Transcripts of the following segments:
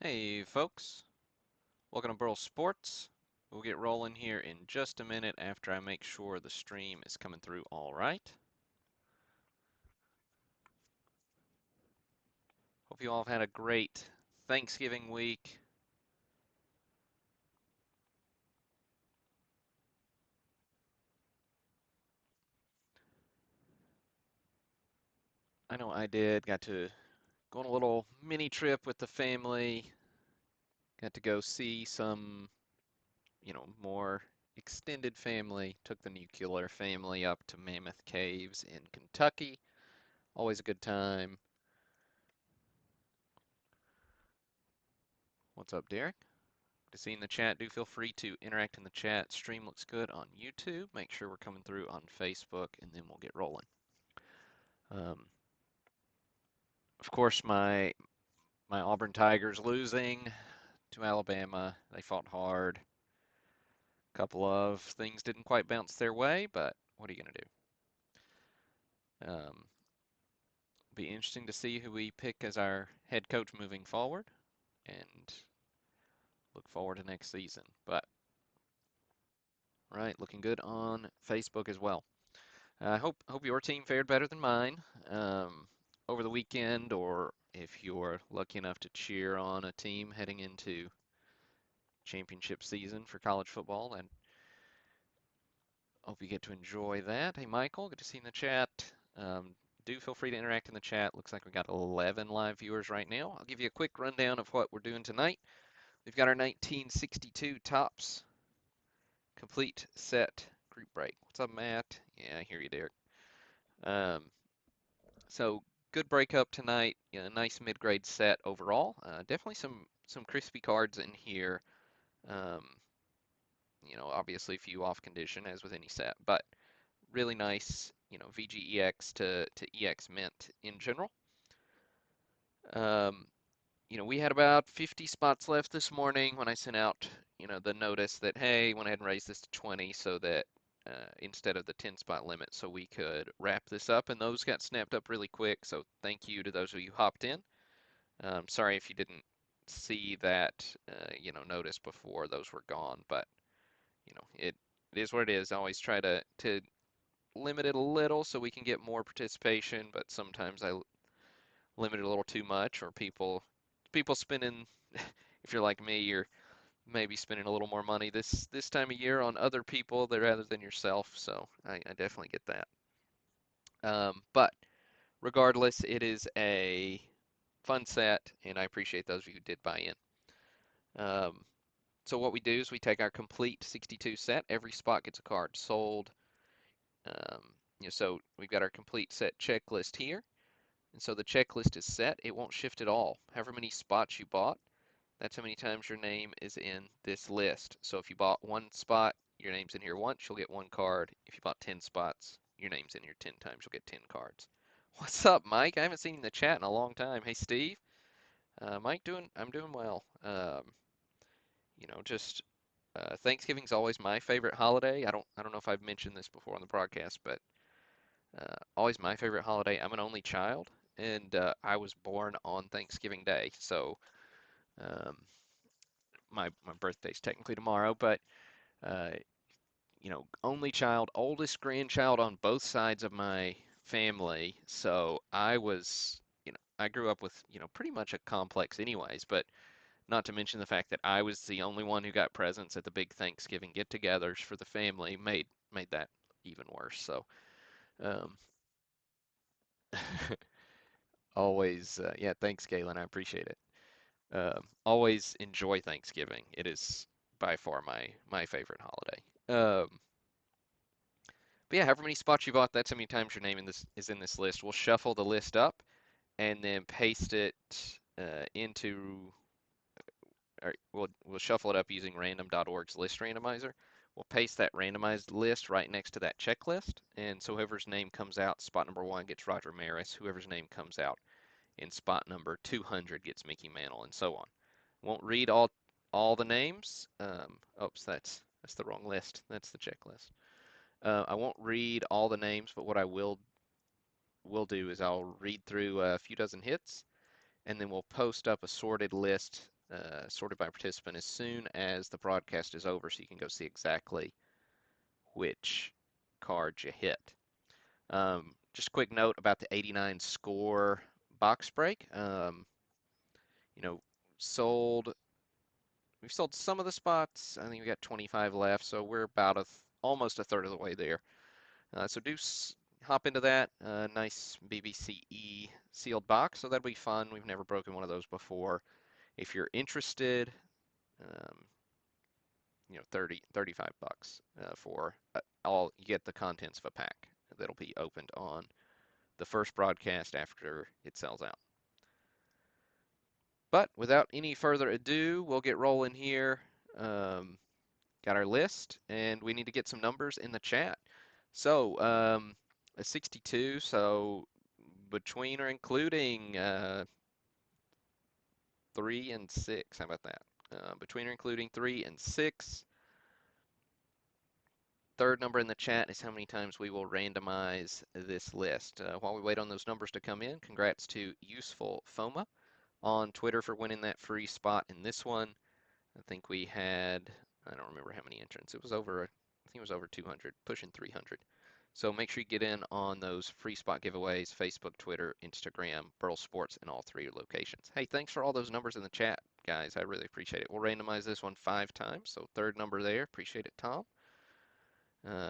Hey folks, welcome to Burl Sports. We'll get rolling here in just a minute after I make sure the stream is coming through all right. Hope you all have had a great Thanksgiving week. I know I did, got to go on a little mini trip with the family, got to go see some, more extended family, took the nuclear family up to Mammoth Caves in Kentucky. Always a good time. What's up, Derek? To see in the chat, do feel free to interact in the chat. Stream looks good on YouTube. Make sure we're coming through on Facebook, and then we'll get rolling. Um, of course, my Auburn Tigers losing to Alabama. They fought hard. A couple of things didn't quite bounce their way, but what are you going to do? Be interesting to see who we pick as our head coach moving forward, and look forward to next season. But right, looking good on Facebook as well. I hope your team fared better than mine over the weekend, or if you're lucky enough to cheer on a team heading into championship season for college football. And hope you get to enjoy that. Hey, Michael, good to see you in the chat. Um, do feel free to interact in the chat. Looks like we got 11 live viewers right now. I'll give you a quick rundown of what we're doing tonight. We've got our 1962 Tops complete set group break. What's up, Matt? Yeah, I hear you, Derek. Um, So good breakup tonight. Nice mid-grade set overall. Definitely some crispy cards in here. Um, obviously a few off condition as with any set, but really nice. VGEX to EX Mint in general. Um, we had about 50 spots left this morning when I sent out, the notice that, hey, went ahead and raised this to 20 so that instead of the 10 spot limit, so we could wrap this up. And those got snapped up really quick. So thank you to those of you who hopped in. Sorry if you didn't see that, notice before those were gone, but it is what it is. I always try to limit it a little so we can get more participation, but sometimes I limit it a little too much, or people spending. If you're like me, you're maybe spending a little more money this time of year on other people rather than yourself. So I definitely get that. But regardless, it is a fun set, and I appreciate those of you who did buy in. So what we do is we take our complete 62 set. Every spot gets a card sold. Um, so we've got our complete set checklist here. And so the checklist is set. It won't shift at all. However many spots you bought, that's how many times your name is in this list. So if you bought one spot, your name's in here once, you'll get one card. If you bought 10 spots, your name's in here 10 times, you'll get 10 cards. What's up, Mike? I haven't seen you in the chat in a long time. Hey, Steve. Mike, I'm doing well. Just Thanksgiving's always my favorite holiday. I don't know if I've mentioned this before on the broadcast, but always my favorite holiday. I'm an only child, and I was born on Thanksgiving Day, so um, my birthday's technically tomorrow. But uh, only child, oldest grandchild on both sides of my family. So I grew up with pretty much a complex, anyways. But not to mention the fact that I was the only one who got presents at the big Thanksgiving get-togethers for the family made that even worse. So um, always, yeah, thanks, Galen. I appreciate it. Always enjoy Thanksgiving. It is by far my favorite holiday. But yeah, however many spots you bought, that's how many times your name is in this list. We'll shuffle the list up and then paste it into or we'll shuffle it up using random.org's list randomizer. We'll paste that randomized list right next to that checklist, and so whoever's name comes out, spot number 1 gets Roger Maris. Whoever's name comes out in spot number 200 gets Mickey Mantle, and so on. Won't read all the names. Oops, that's the wrong list. That's the checklist. I won't read all the names, but what I will do is I'll read through a few dozen hits, and then we'll post up a sorted list sorted by participant as soon as the broadcast is over, so you can go see exactly which card you hit. Just a quick note about the 89 score box break. You know, sold we've sold some of the spots. I think we got 25 left, so we're about almost a third of the way there. So do hop into that nice BBCE sealed box. So that'll be fun. We've never broken one of those before. If you're interested, um, 35 bucks for all. You get the contents of a pack that'll be opened on the first broadcast after it sells out. But without any further ado, we'll get rolling here. Um, got our list, and we need to get some numbers in the chat. So, a 62, so between or including 3 and 6. How about that? Between or including 3 and 6. Third number in the chat is how many times we will randomize this list. While we wait on those numbers to come in, congrats to Useful FOMA on Twitter for winning that free spot in this one. I think we had, I don't remember how many entrants. It was over, I think it was over 200, pushing 300. So make sure you get in on those free spot giveaways, Facebook, Twitter, Instagram, Burl Sports, in all 3 locations. Hey, thanks for all those numbers in the chat, guys. I really appreciate it. We'll randomize this one 5 times. So third number there. Appreciate it, Tom.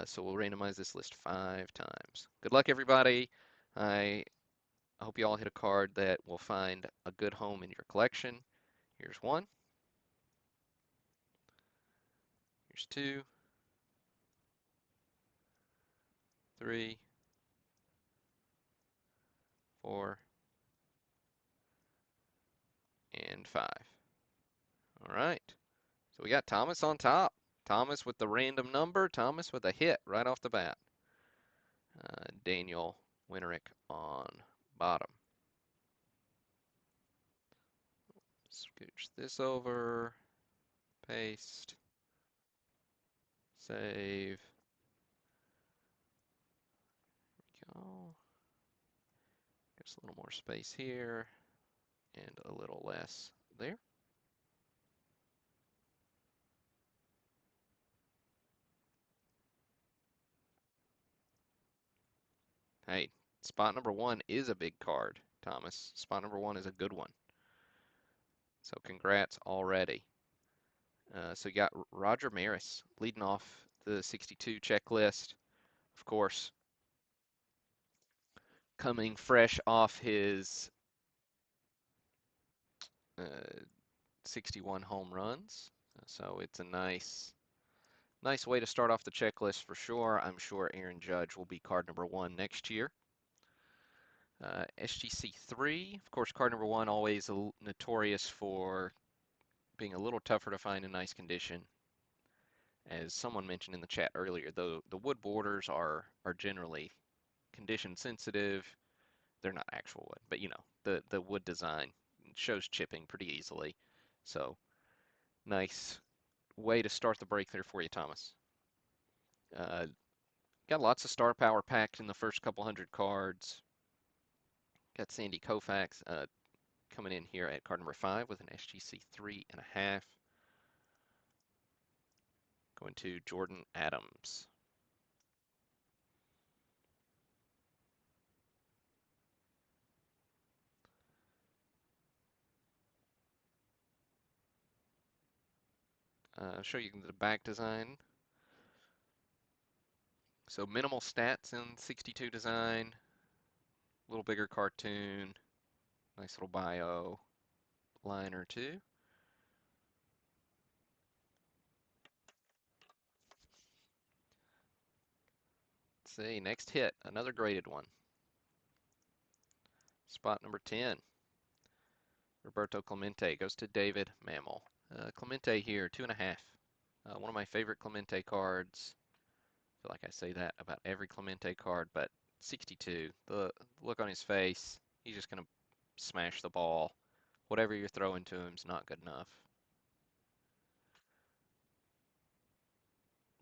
So we'll randomize this list 5 times. Good luck, everybody. I hope you all hit a card that will find a good home in your collection. Here's 1. Here's 2. 3. 4. And 5. All right. So we got Thomas on top. Thomas with the random number. Thomas with a hit right off the bat. Daniel Winterick on bottom. Scooch this over. Paste. Save. There we go. Just a little more space here and a little less there. Hey, spot number 1 is a big card, Thomas. Spot number 1 is a good one. So congrats already. So you got Roger Maris leading off the 62 checklist. Of course, coming fresh off his 61 home runs. So it's a nice way to start off the checklist for sure. I'm sure Aaron Judge will be card number 1 next year. SGC 3, of course, card number 1 always notorious for being a little tougher to find in nice condition. As someone mentioned in the chat earlier, the wood borders are generally condition sensitive. They're not actual wood, but the wood design shows chipping pretty easily. So nice way to start the break there for you, Thomas. Got lots of star power packed in the first couple hundred cards. Got Sandy Koufax coming in here at card number 5 with an SGC 3.5. Going to Jordan Adams. I'll show you the back design. So minimal stats in 62 design. A little bigger cartoon. Nice little bio line or two. Let's see, next hit, another graded one. Spot number 10. Roberto Clemente goes to David Mammal. Clemente here, 2.5. One of my favorite Clemente cards. I feel like I say that about every Clemente card, but 62. The look on his face, he's just going to smash the ball. Whatever you're throwing to him is not good enough.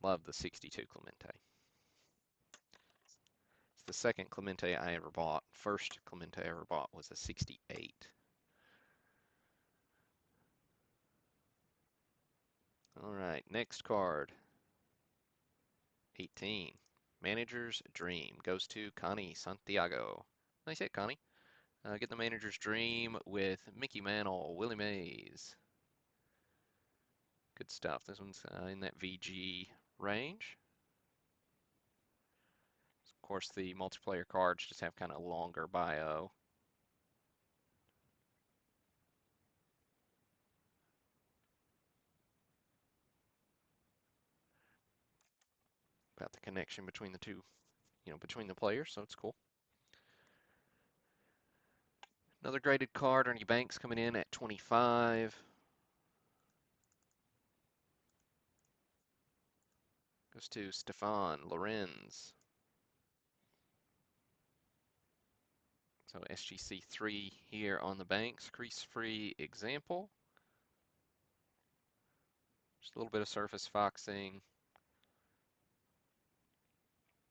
Love the 62 Clemente. It's the second Clemente I ever bought. First Clemente I ever bought was a 68. All right, next card. 18. Manager's Dream goes to Connie Santiago. Nice hit, Connie. Get the Manager's Dream with Mickey Mantle, Willie Mays. Good stuff. This one's in that VG range. Of course, the multiplayer cards just have kind of longer bio. About the connection between the two, between the players, so it's cool. Another graded card, Ernie Banks coming in at 25. Goes to Stefan Lorenz. So SGC3 here on the Banks, crease-free example. Just a little bit of surface foxing,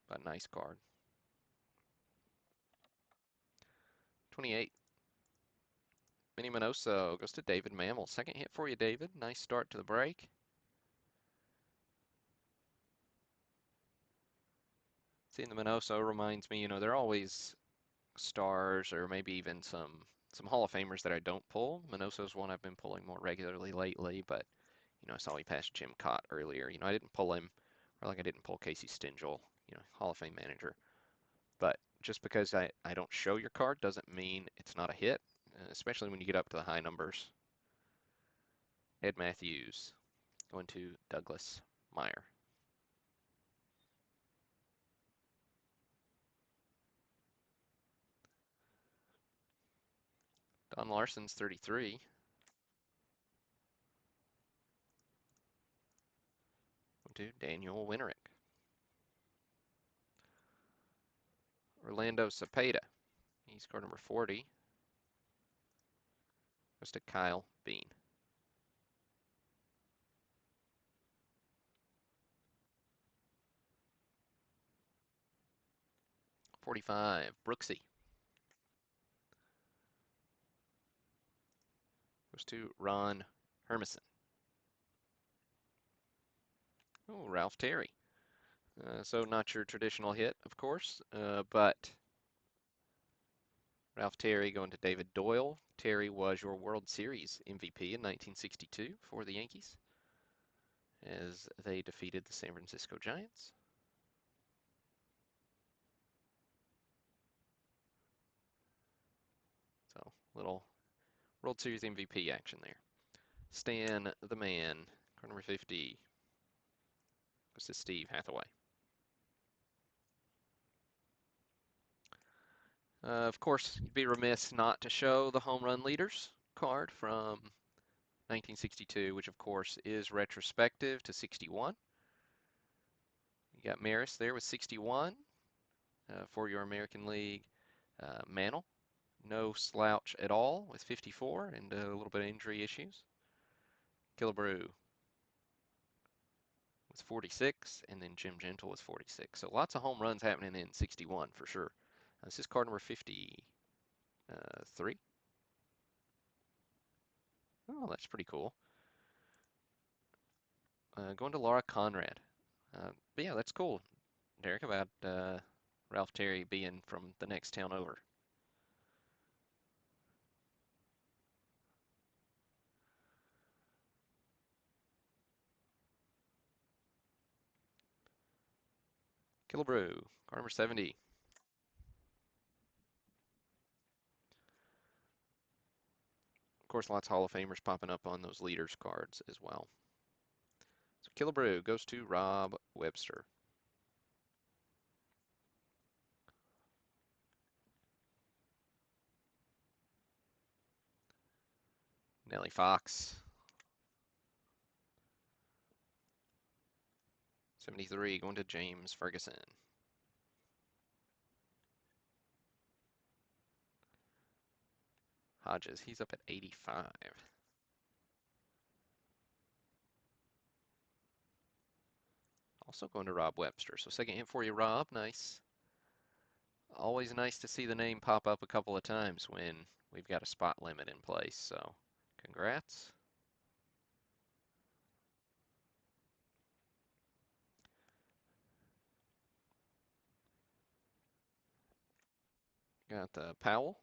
but nice card. 28. Minnie Minoso goes to David Mammal. Second hit for you, David. Nice start to the break. Seeing the Minoso reminds me, they're always stars or maybe even some Hall of Famers that I don't pull. Minoso's one I've been pulling more regularly lately, but I saw he passed Jim Cott earlier. I didn't pull him, or like I didn't pull Casey Stingel, Hall of Fame manager. But just because I don't show your card doesn't mean it's not a hit, especially when you get up to the high numbers. Ed Matthews going to Douglas Meyer. Don Larson's 33. Going to Daniel Winterick. Orlando Cepeda. He's card number 40. Goes to Kyle Bean. 45. Brooksy. Goes to Ron Hermison. Oh, Ralph Terry. So not your traditional hit, of course, but Ralph Terry going to David Doyle. Terry was your World Series MVP in 1962 for the Yankees as they defeated the San Francisco Giants. So little World Series MVP action there. Stan the Man, card number 50. Goes to Steve Hathaway. Of course, you'd be remiss not to show the home run leaders card from 1962, which of course is retrospective to 61. You got Maris there with 61 for your American League. Mantle, no slouch at all with 54 and a little bit of injury issues. Killebrew with 46, and then Jim Gentle with 46. So lots of home runs happening in 61 for sure. This is card number 53. Oh, that's pretty cool. Going to Laura Conrad. But yeah, that's cool, Derek, about Ralph Terry being from the next town over. Killebrew, card number 70. Of course, lots of Hall of Famers popping up on those leaders cards as well. So Killebrew goes to Rob Webster. Nellie Fox. 73 going to James Ferguson. Hodges, he's up at 85. Also going to Rob Webster. So second hit for you, Rob. Nice. Always nice to see the name pop up a couple of times when we've got a spot limit in place. So congrats. Got the Powell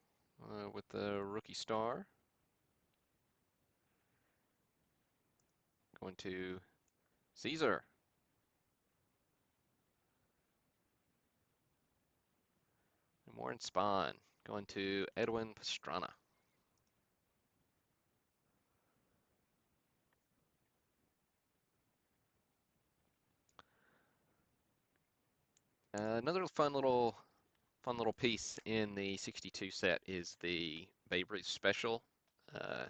with the rookie star. Going to Caesar. And Warren Spahn. Going to Edwin Pastrana. Another fun little piece in the 62 set is the Babe Ruth Special uh,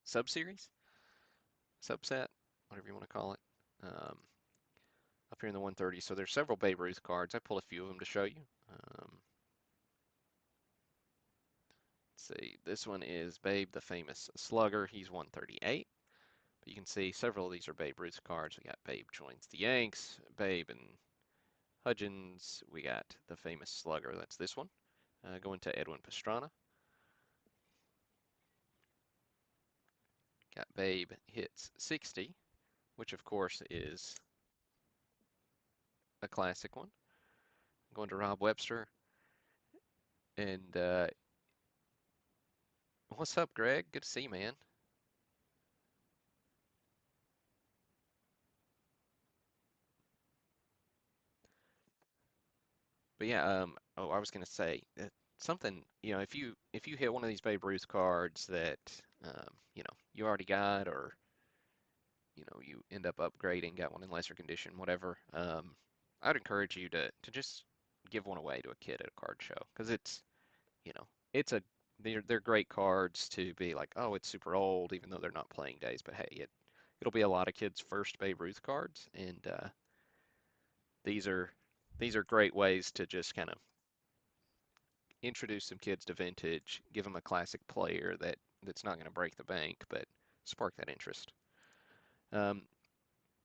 sub-series, subset, whatever you want to call it, um, up here in the 130. So there's several Babe Ruth cards. I pulled a few of them to show you. Let's see, this one is Babe, the famous slugger. He's 138. But you can see several of these are Babe Ruth cards. We got Babe joins the Yanks, Babe and Hudgens. We got the famous slugger. That's this one. Going to Edwin Pastrana. Got Babe hits 60, which of course is a classic one. Going to Rob Webster. And what's up, Greg? Good to see you, man. But yeah, oh, I was gonna say something. If you hit one of these Babe Ruth cards that you already got, or you end up upgrading, got one in lesser condition, whatever. I'd encourage you to just give one away to a kid at a card show because you know, it's a they're great cards to be like, oh, it's super old, even though they're not playing days. But hey, it'll be a lot of kids' first Babe Ruth cards, and these are these are great ways to just kind of introduce some kids to vintage, give them a classic player that's not going to break the bank, but spark that interest. Um,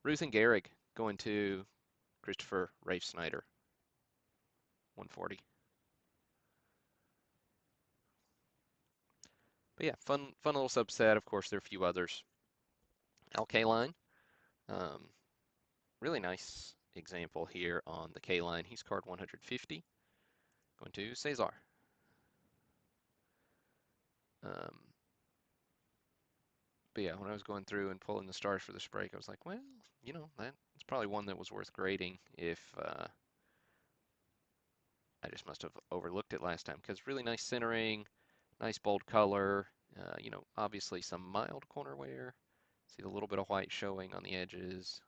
Ruth and Gehrig going to Christopher Rafe Snyder, 140. But yeah, fun little subset. Of course, there are a few others. Al Kaline, um, really nice example here on the K line. He's card 150. Going to Cesar. Um, but yeah, when I was going through and pulling the stars for this break, I was like, well, that's probably one that was worth grading if I just must have overlooked it last time because really nice centering, nice bold color. Obviously some mild corner wear. See a little bit of white showing on the edges,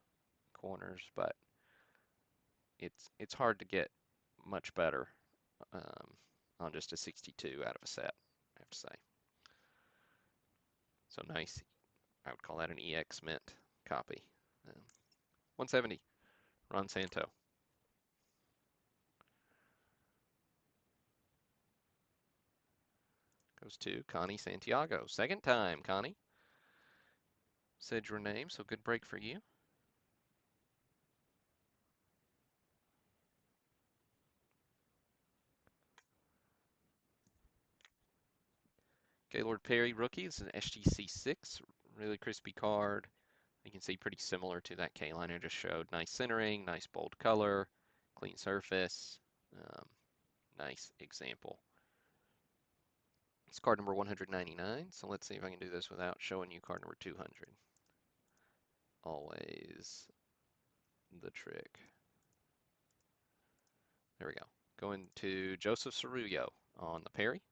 corners, but it's hard to get much better um, on just a 62 out of a set, I have to say. So nice. I would call that an EX Mint copy. 170, Ron Santo. Goes to Connie Santiago. Second time, Connie. Said your name, so good break for you. Gaylord Perry rookie. This is an SGC6. Really crispy card. You can see pretty similar to that K line I just showed. Nice centering, nice bold color, clean surface. Um, nice example. It's card number 199, so let's see if I can do this without showing you card number 200. Always the trick. There we go. Going to Joseph Cerullo on the Perry.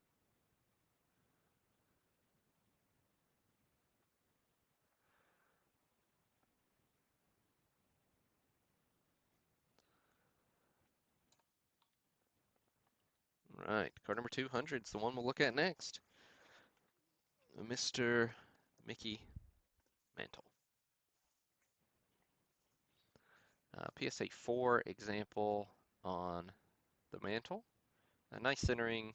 Right, card number 200 is the one we'll look at next. Mr. Mickey Mantle. PSA 4 example on the Mantle. A nice centering,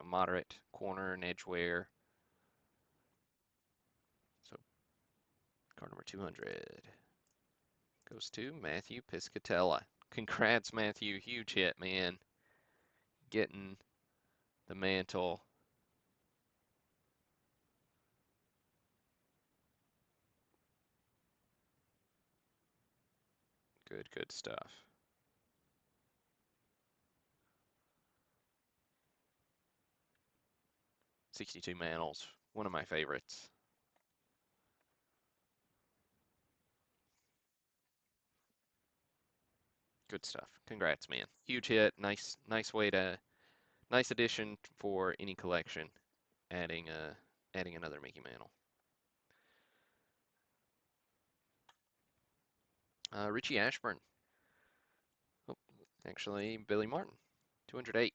moderate corner and edge wear. So card number 200 goes to Matthew Piscatella. Congrats, Matthew. Huge hit, man. Getting the Mantle. Good stuff. 62 Mantles, one of my favorites. Good stuff. Congrats, man. Huge hit. Nice way to nice addition for any collection. Adding another Mickey Mantle. Richie Ashburn. Oh, actually, Billy Martin. 208.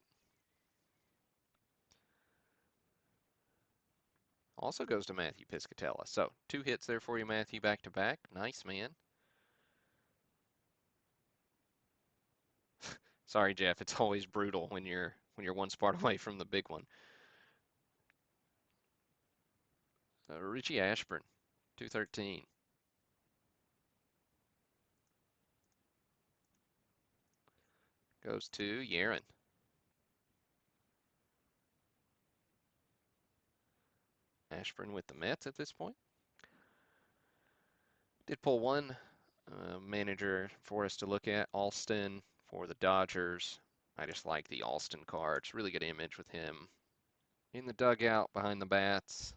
Also goes to Matthew Piscatella. So 2 hits there for you, Matthew, back to back. Nice, man. Sorry, Jeff. It's always brutal when you're one spot away from the big one. Richie Ashburn, 213. Goes to Yaron. Ashburn with the Mets at this point. Did pull one manager for us to look at, Alston for the Dodgers. I just like the Alston card. It's really good image with him in the dugout behind the bats.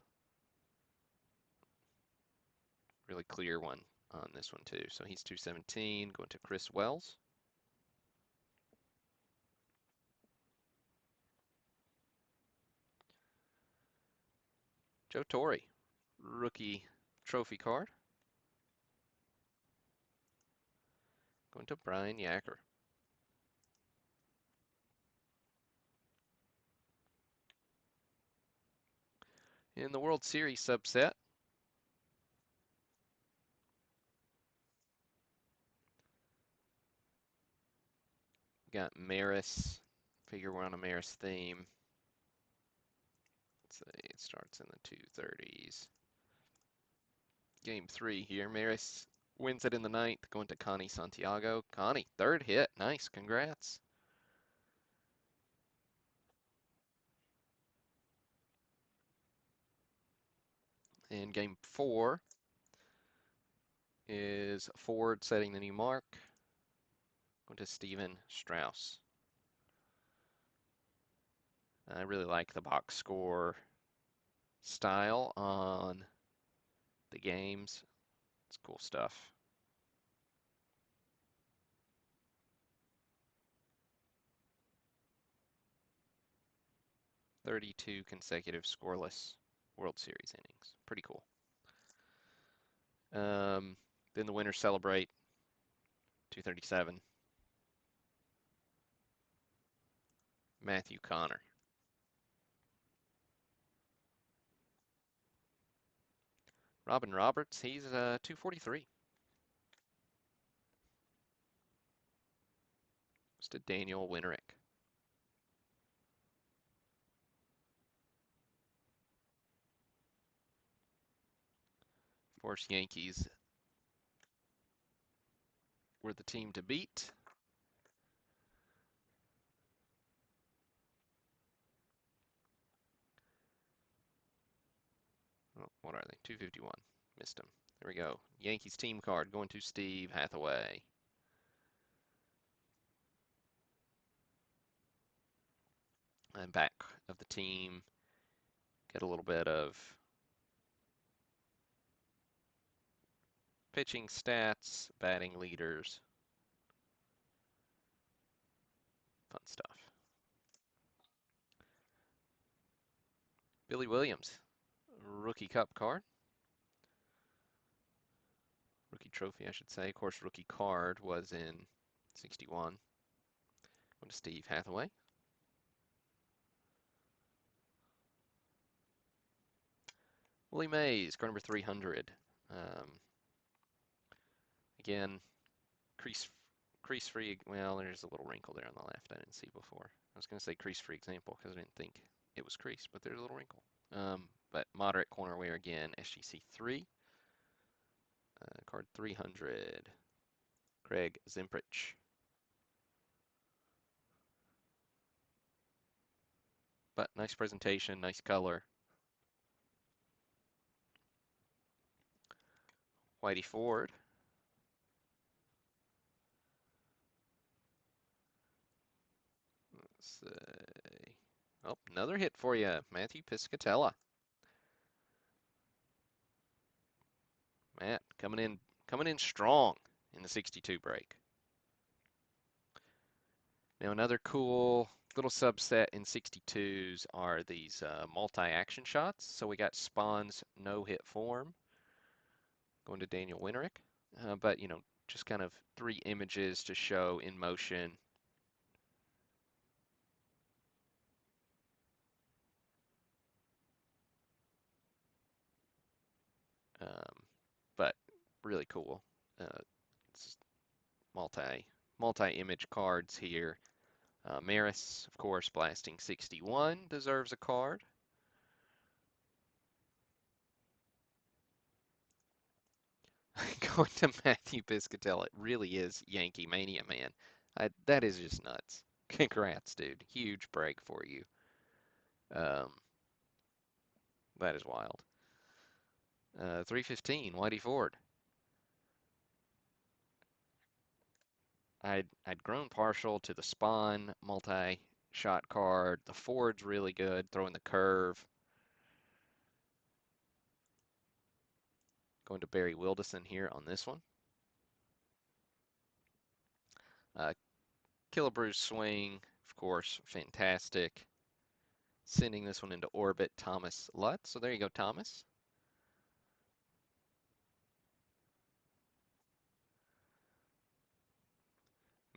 Really clear one on this one too. So he's 217, going to Chris Wells. Joe Torre, rookie trophy card. Going to Brian Yacker. In the World Series subset, got Maris. Figure we're on a Maris theme. Let's see, it starts in the 230s. Game 3 here. Maris wins it in the ninth, going to Connie Santiago. Connie, third hit. Nice, congrats. And game 4 is Ford setting the new mark. Going to Steven Strauss. I really like the box score style on the games. It's cool stuff. "32 consecutive scoreless World Series innings. Pretty cool. Then the winners celebrate. 237. Matthew Connor. Robin Roberts, he's 243. It's to Daniel Winterick. Of course, Yankees were the team to beat. Oh, what are they? 251. Missed him. There we go. Yankees team card going to Steve Hathaway. And back of the team, get a little bit of pitching stats, batting leaders, fun stuff. Billy Williams, rookie cup card. Rookie trophy, I should say. Of course, rookie card was in 61. Going to Steve Hathaway. Willie Mays, card number 300. Again, crease free. Well, there's a little wrinkle there on the left I didn't see before. I was going to say crease free example because I didn't think it was creased, but there's a little wrinkle. But moderate corner wear again, SGC 3. Card 300. Craig Zimprich. But nice presentation, nice color. Whitey Ford. Let's see. Oh, another hit for you, Matthew Piscatella. Matt coming in strong in the 62 break. Now another cool little subset in 62s are these multi-action shots. So we got Spawn's no-hit form going to Daniel Winterick, but just kind of 3 images to show in motion. Um, but really cool. It's multi-image cards here. Maris, of course, blasting 61 deserves a card. Going to Matthew Piscatella, it really is Yankee Mania, man. That is just nuts. Congrats, dude. Huge break for you. Um, that is wild. 315, Whitey Ford. I'd grown partial to the Spawn multi-shot card. The Ford's really good, throwing the curve. Going to Barry Wildison here on this one. Killebrew's swing, of course, fantastic. Sending this one into orbit, Thomas Lutz. So there you go, Thomas.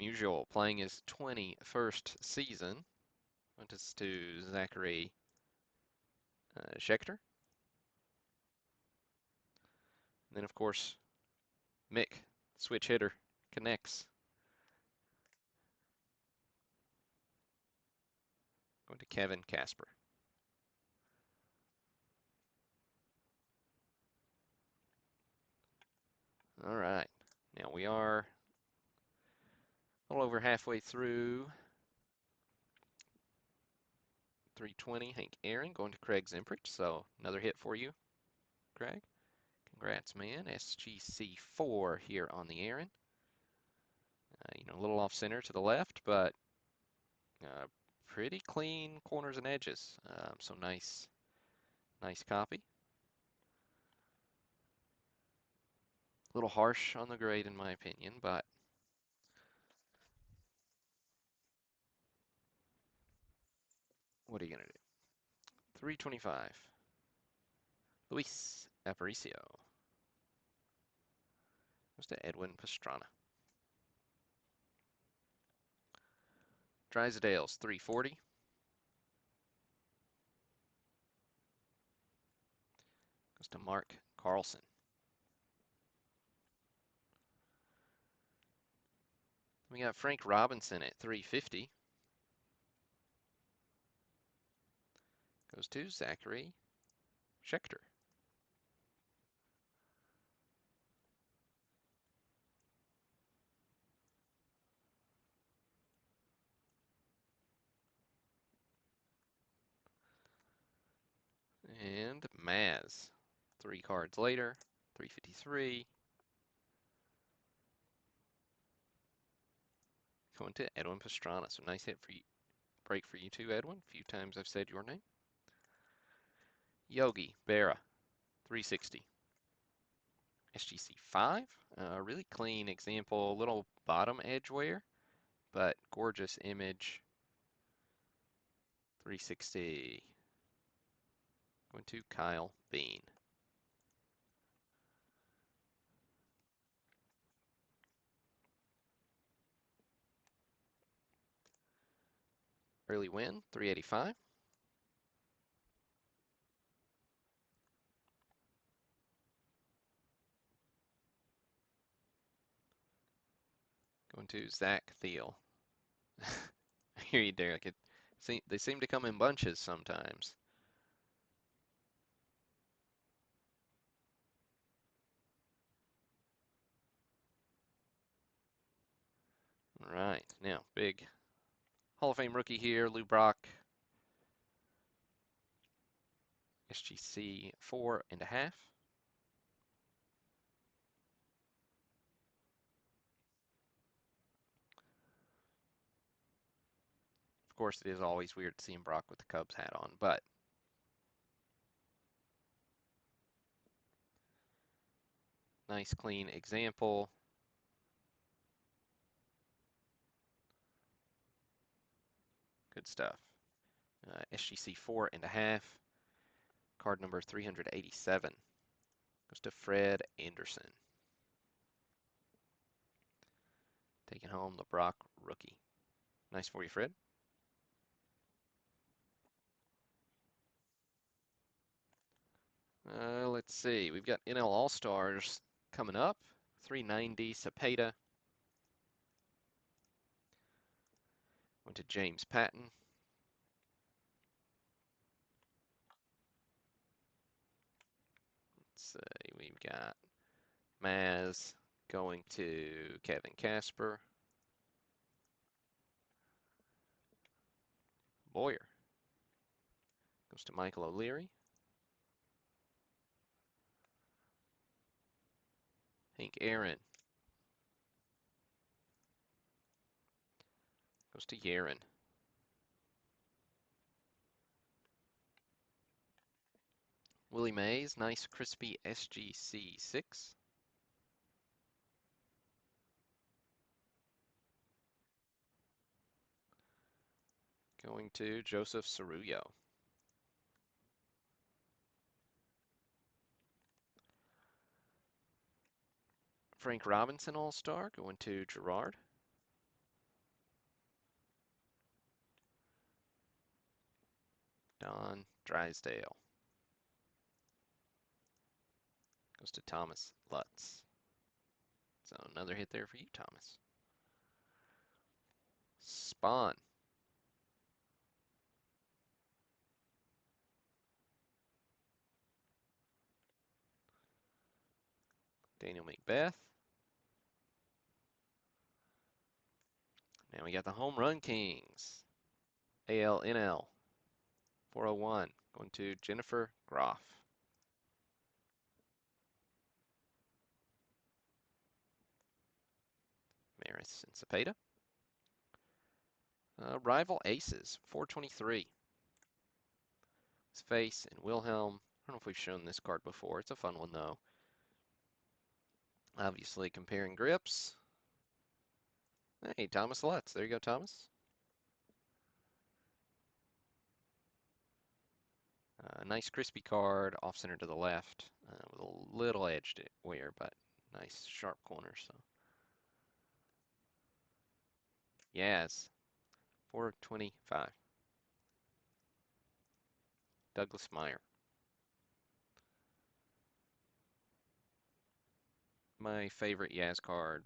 Musial playing his 21st season. Went to Zachary Schechter. And then, of course, Mick, switch hitter, connects. Going to Kevin Casper. All right. Now we are a little over halfway through 320. Hank Aaron going to Craig Zemprich. So another hit for you, Craig. Congrats, man. SGC4 here on the Aaron. A little off center to the left, but pretty clean corners and edges. So nice copy. A little harsh on the grade in my opinion, but what are you going to do? 325. Luis Aparicio. Goes to Edwin Pastrana. Drysdale's 340. Goes to Mark Carlson. We got Frank Robinson at 350. Goes to Zachary Schechter. And Maz. 3 cards later, 353. Going to Edwin Pastrana. So nice hit for you, break for you too, Edwin. A few times I've said your name. Yogi Berra, 360. SGC 5. Really clean example, little bottom edge wear, but gorgeous image. 360. Going to Kyle Bean. Early win, 385. Going to Zach Thiel. I hear you, Derek. They seem to come in bunches sometimes. All right, now big Hall of Fame rookie here, Lou Brock. SGC 4.5. Of course, it is always weird seeing Brock with the Cubs hat on, but nice clean example. Good stuff. SGC 4.5. Card number 387 goes to Fred Anderson. Taking home the Brock rookie. Nice for you, Fred. Let's see. We've got NL All-Stars coming up. 390 Cepeda. Went to James Patton. Let's see. We've got Maz going to Kevin Casper. Boyer goes to Michael O'Leary. Hank Aaron goes to Yaron. Willie Mays, nice crispy SGC 6. Going to Joseph Cerullo. Frank Robinson All-Star going to Gerard. Don Drysdale goes to Thomas Lutz. So another hit there for you, Thomas. Spawn. Daniel Macbeth. Now we got the Home Run Kings. ALNL 401 going to Jennifer Groff. Maris and Cepeda. Rival Aces 423. Face and Wilhelm. I don't know if we've shown this card before. It's a fun one though. Obviously comparing grips. Hey, Thomas Lutz. There you go, Thomas. Nice crispy card, off center to the left, with a little edge to wear, but nice sharp corners. So, Yaz, 425. Douglas Meyer. My favorite Yaz card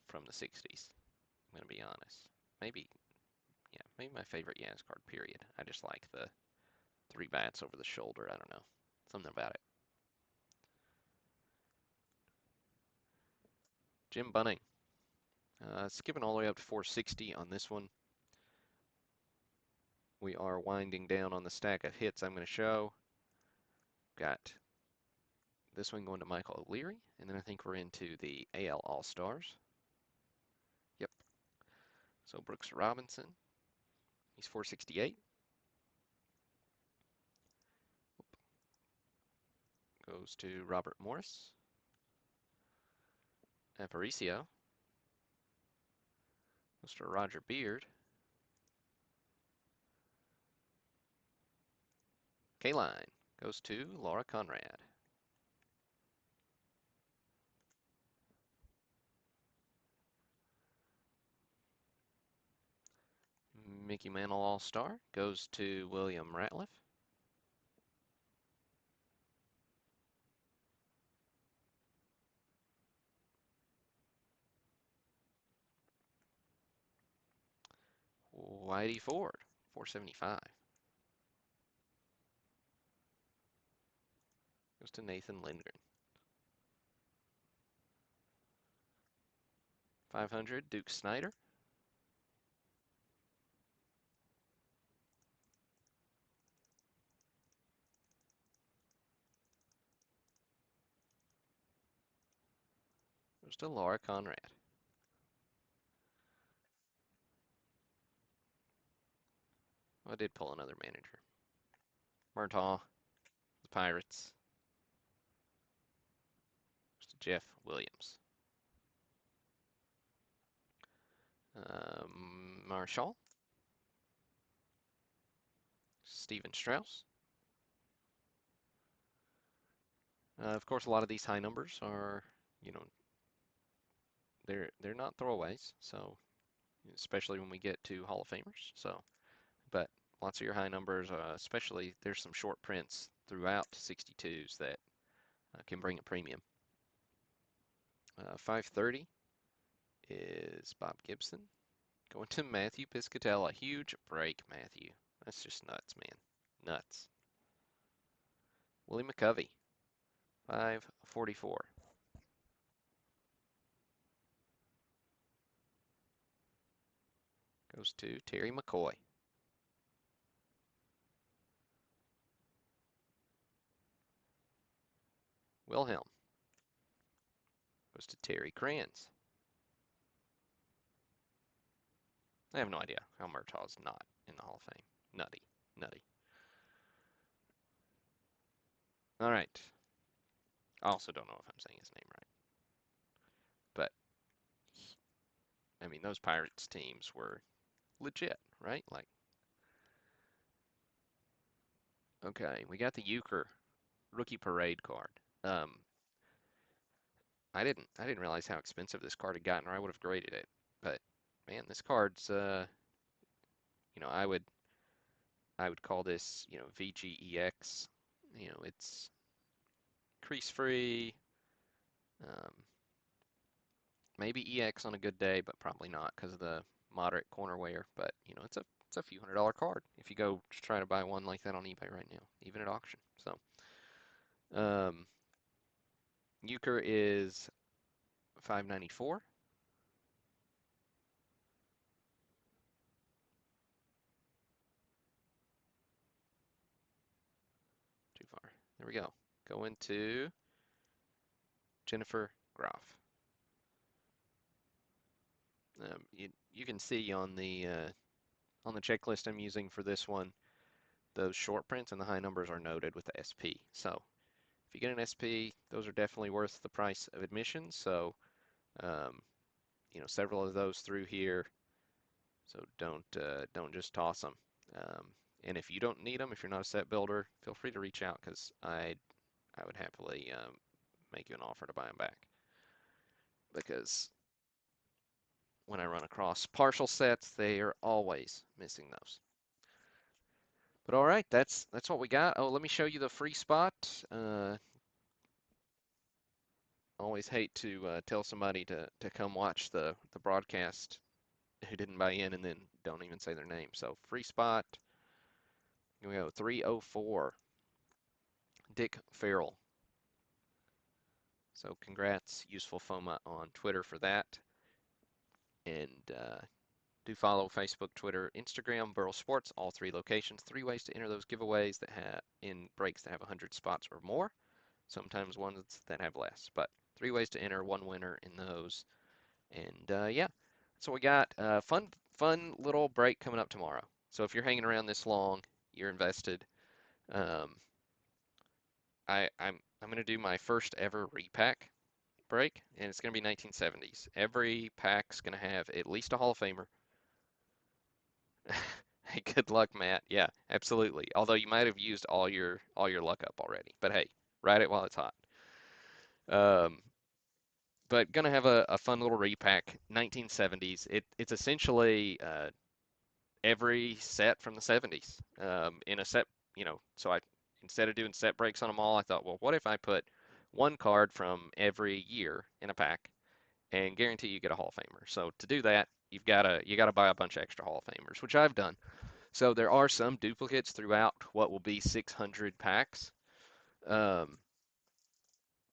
from the 60s. I'm gonna be honest. Maybe, yeah, maybe my favorite Yaz card. Period. I just like the 3 bats over the shoulder. I don't know, something about it. Jim Bunning. Skipping all the way up to 460 on this one. We are winding down on the stack of hits I'm going to show. Got this one going to Michael O'Leary, and then I think we're into the AL All-Stars. Yep. So Brooks Robinson, he's 468. Goes to Robert Morris. Aparicio goes to Roger Beard. K-Line goes to Laura Conrad. Mickey Mantle All-Star goes to William Ratliff. Whitey Ford, 475. Goes to Nathan Lindgren. 500, Duke Snyder. Goes to Laura Conrad. I did pull another manager. Murtaugh, the Pirates. Jeff Williams. Marshall. Steven Strauss. Of course, a lot of these high numbers are, you know, they're not throwaways. So especially when we get to Hall of Famers. So, but lots of your high numbers, especially there's some short prints throughout 62s that can bring a premium. 530 is Bob Gibson. Going to Matthew Piscatella. Huge break, Matthew. That's just nuts, man. Nuts. Willie McCovey. 544. Goes to Terry McCoy. Wilhelm. Goes to Terry Kranz. I have no idea how Murtaugh's not in the Hall of Fame. Nutty. Nutty. All right. I also don't know if I'm saying his name right. But, I mean, those Pirates teams were legit, right? Like, okay, we got the Euchre rookie parade card. Um, I didn't realize how expensive this card had gotten, or I would have graded it. But man, this card's you know, I would call this, you know, VGEX. You know, it's crease free, um, maybe EX on a good day, but probably not because of the moderate corner wear. But you know, it's a few $100 card if you go to try to buy one like that on eBay right now, even at auction. So, um, Euchre is 594. Too far. There we go. Go into Jennifer Groff. You can see on the checklist I'm using for this one, those short prints and the high numbers are noted with the SP. So if you get an SP, those are definitely worth the price of admission. So um, you know, several of those through here. So don't just toss them. And if you don't need them, if you're not a set builder, feel free to reach out because I would happily make you an offer to buy them back because when I run across partial sets, they are always missing those. But all right, that's what we got. Oh, let me show you the free spot. Always hate to tell somebody to come watch the broadcast who didn't buy in and then don't even say their name. So free spot. Here we go. 304. Dick Farrell. So congrats, Useful Foma on Twitter for that. And do follow Facebook, Twitter, Instagram, Burrow Sports, all three locations. Three ways to enter those giveaways that have in breaks that have 100 spots or more. Sometimes ones that have less, but three ways to enter, one winner in those. And yeah, so we got a fun little break coming up tomorrow. So if you're hanging around this long, you're invested. Um, I'm gonna do my first ever repack break, and it's gonna be 1970s. Every pack's gonna have at least a Hall of Famer. Hey, good luck, Matt. Yeah, absolutely. Although you might have used all your luck up already, but hey, ride it while it's hot. Um, but gonna have a fun little repack. 1970s. It's essentially every set from the 70s in a set. You know, so I instead of doing set breaks on them all, I thought, well, what if I put one card from every year in a pack and guarantee you get a Hall of Famer. So to do that, you gotta buy a bunch of extra Hall of Famers, which I've done. So there are some duplicates throughout what will be 600 packs, um,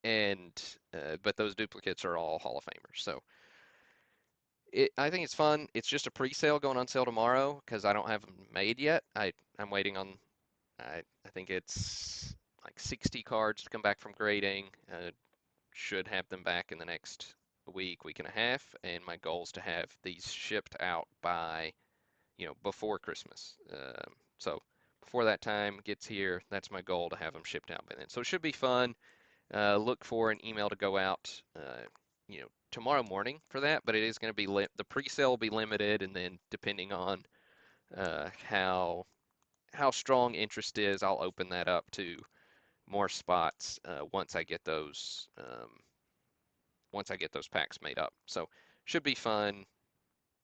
and but those duplicates are all Hall of Famers. So I think it's fun. It's just a pre-sale going on sale tomorrow because I don't have them made yet. I'm waiting on I think it's like 60 cards to come back from grading. Should have them back in the next week and a half, and my goal is to have these shipped out by, you know, before Christmas. So before that time gets here, that's my goal to have them shipped out by then. So it should be fun. Look for an email to go out, tomorrow morning for that, but it is going to be the pre-sale will be limited, and then depending on how strong interest is, I'll open that up to more spots once I get those packs made up. So should be fun,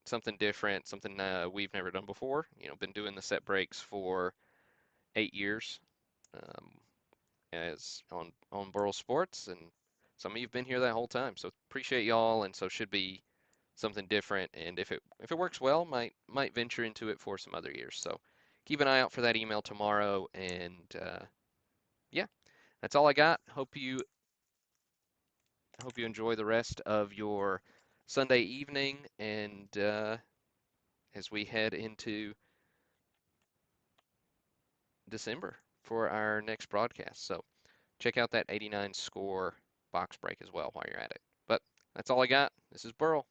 something different, something we've never done before. Been doing the set breaks for 8 years. Um, as on Burl Sports, and some of you've been here that whole time. So appreciate y'all, and so should be something different. And if it works well, might venture into it for some other years. So keep an eye out for that email tomorrow. And yeah, that's all I got. Hope you enjoy the rest of your Sunday evening, and as we head into December for our next broadcast. So check out that 89 score box break as well while you're at it. But that's all I got. This is Burl.